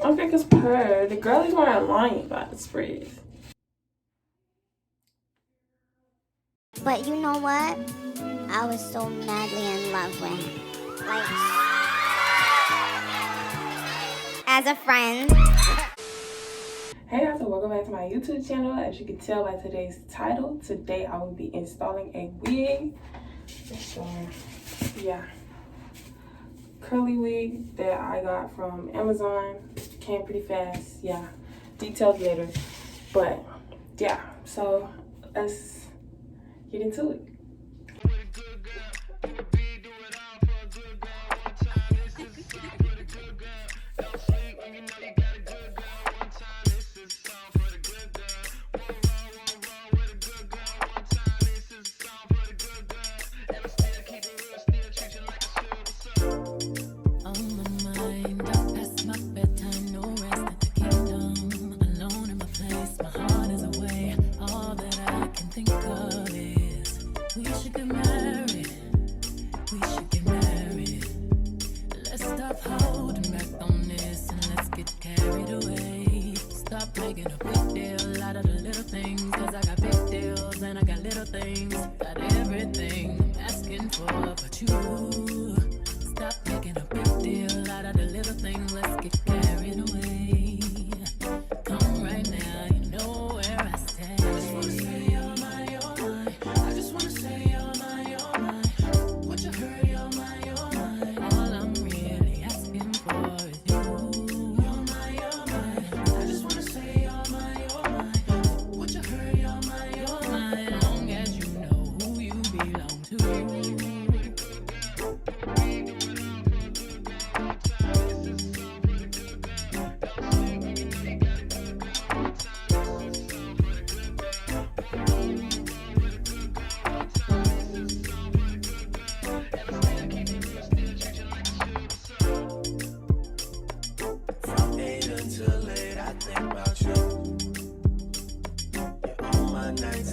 I think it's her. The girl is wearing lying about the spread. But you know what? I was so madly in love with him. Like, as a friend. Hey guys, and welcome back to my YouTube channel. As you can tell by today's title, today I will be installing a wig. So, yeah. Curly wig that I got from Amazon. Came pretty fast. Yeah. Details later. But, yeah. So, let's get into it. Making a big deal out of the little things, cause I got big deals and I got little things. Got everything I'm asking for, but you stop making a big deal out of the little things. Let's get carried away. Come right now, you know where I stand. I just wanna say you're mine, you're mine. I just wanna say you're mine, you're mine. Would you hurry, you're mine, you're mine. All I'm really asking for is you.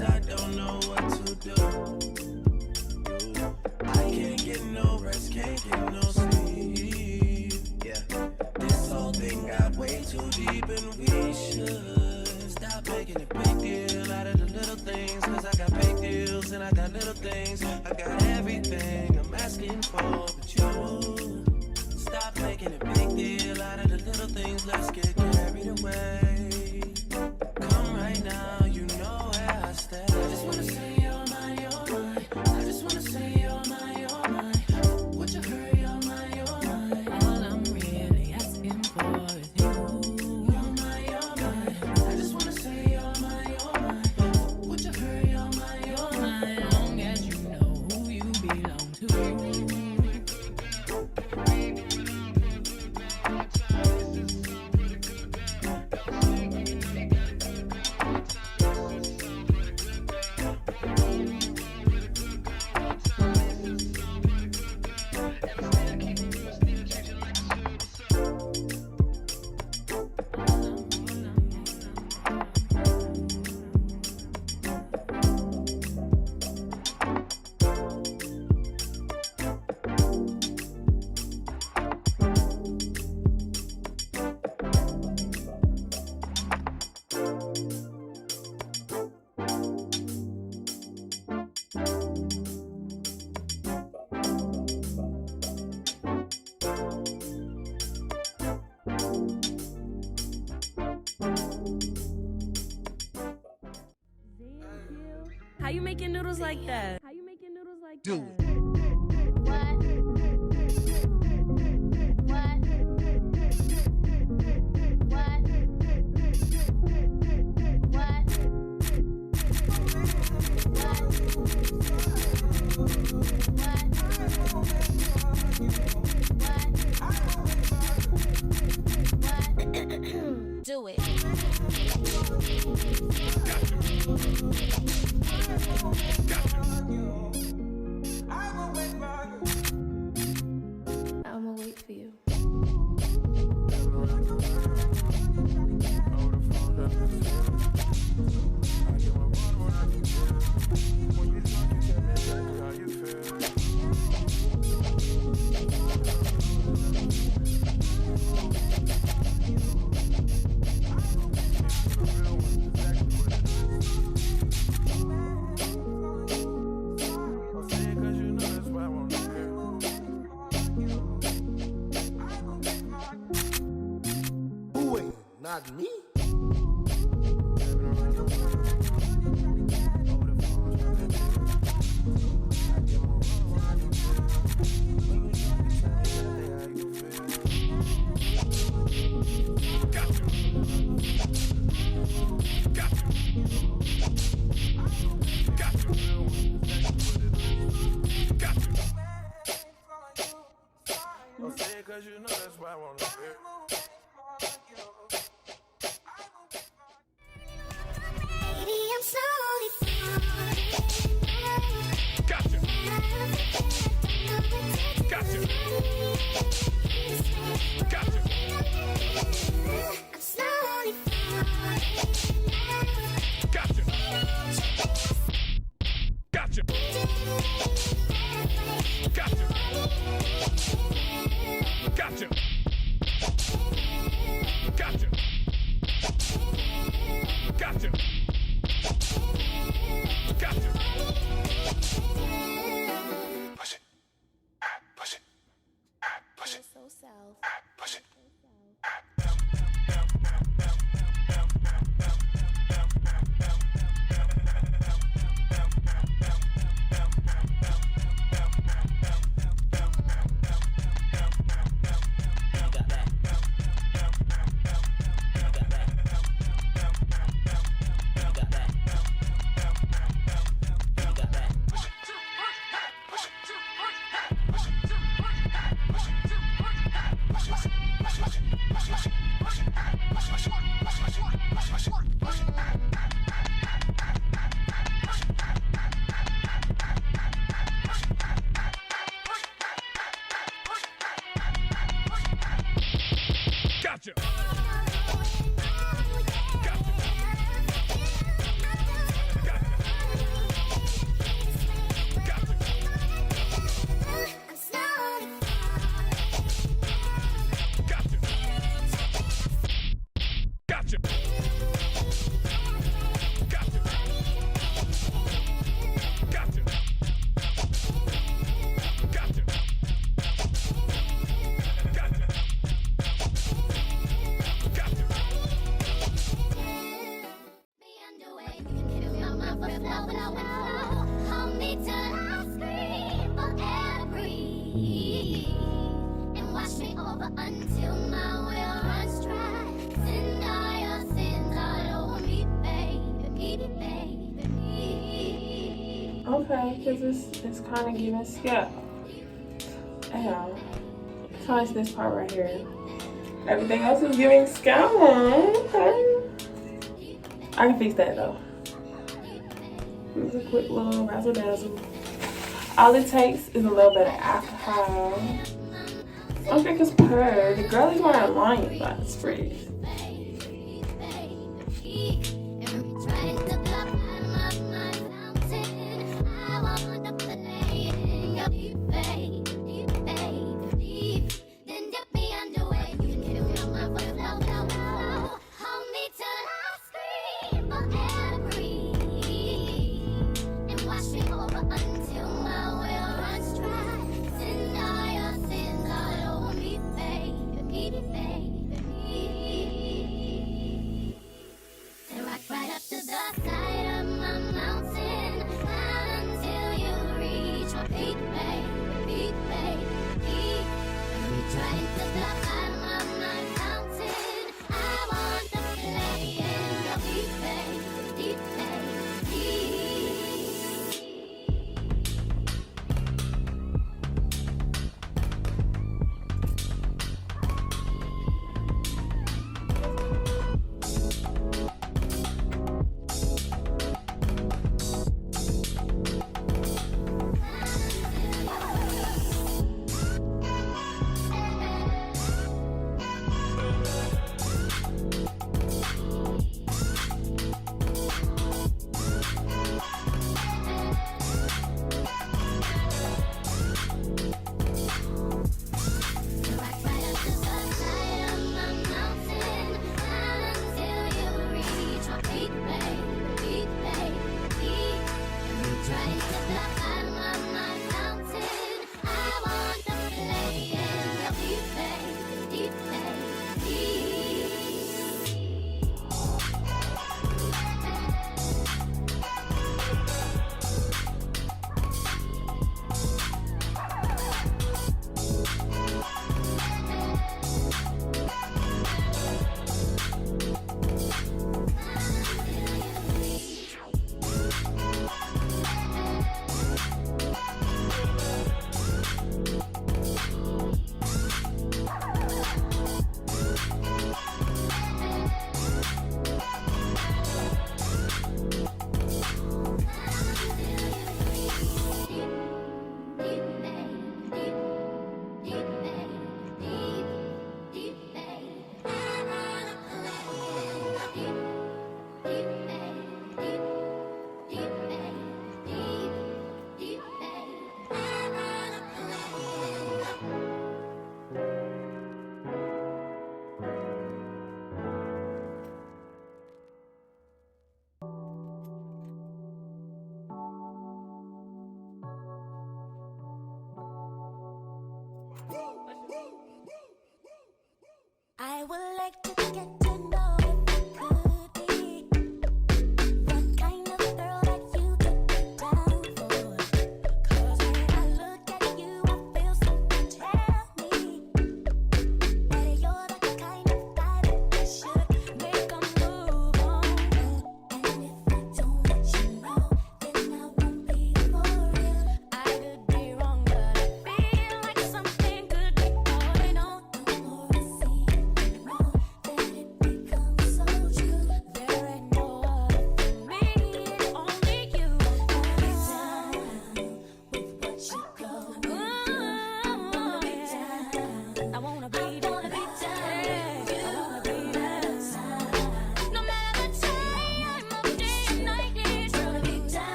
I don't know what to do. I can't get no rest, can't get no sleep. Yeah, this whole thing got way too deep, and we should stop making a big deal out of the little things. Cause I got big deals and I got little things. I got everything I'm asking for, but you stop making a big deal out of the little things. Let's get carried away. Come right now, you know where I stand. I just wanna say you're mine, you're mine. I just wanna say you're mine, you're mine. Would you hurry, you're mine, you're mine. All I'm really asking for is you. You're mine, you're mine. I just wanna say you're mine, you're mine. Would you hurry, you're mine, you're mine. As long as you know who you belong to. How you making noodles like that? How you making noodles like Do that? What? Do it. I'ma wait for you. Not me. Cause you know that's why I wanna be. Baby, I'm slowly falling. Gotcha. Gotcha. Gotcha. I'm slowly falling. Gotcha. Gotcha. Gotcha. Gotcha. Gotcha. Gotcha. Gotcha. Push it. Push it. Push it. So south. Push it. Gotcha. Until my will runs dry, send all your sins all over me, baby, baby. Okay, because it's kind of giving scalp. Yeah. So it's this part right here. Everything else is giving scalp. Okay. I can fix that though. It's a quick little razzle dazzle. All it takes is a little bit of alcohol. Okay, cause purr, the girl is wearing lion box frizz.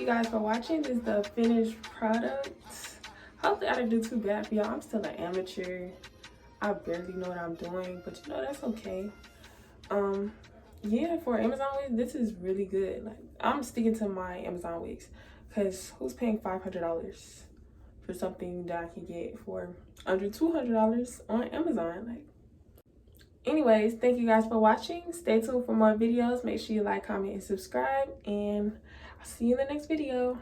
you guys for watching. This is the finished product. Hopefully I didn't do too bad for y'all. I'm still an amateur. I barely know what I'm doing, but you know, that's okay. Yeah, for Amazon wigs, this is really good. Like, I'm sticking to my Amazon wigs, because who's paying $500 for something that I can get for under $200 on Amazon? Like, anyways, thank you guys for watching. Stay tuned for more videos. Make sure you like, comment, and subscribe, and I'll see you in the next video.